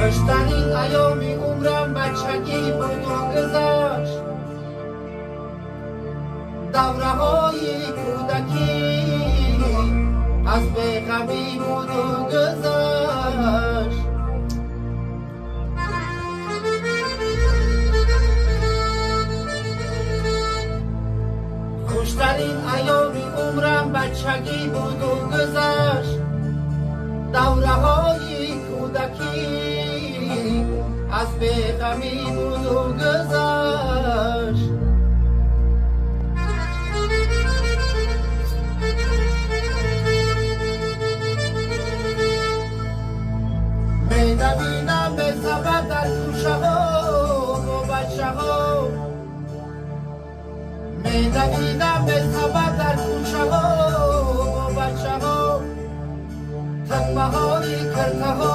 خوشترین ایام عمرم بچگی بود و گذشت، دوره های کودکی از بی‌غمی بود و گذشت. خوشترین ایام عمرم بچگی بود و گذشت، دوره های کودکی از بی‌غمی بود و گذشت. می‌دویدم به سفر در کوچه ها و بچه ها، می‌دویدم به سفر در کوچه ها و بچه ها، تک بهاری کرده ها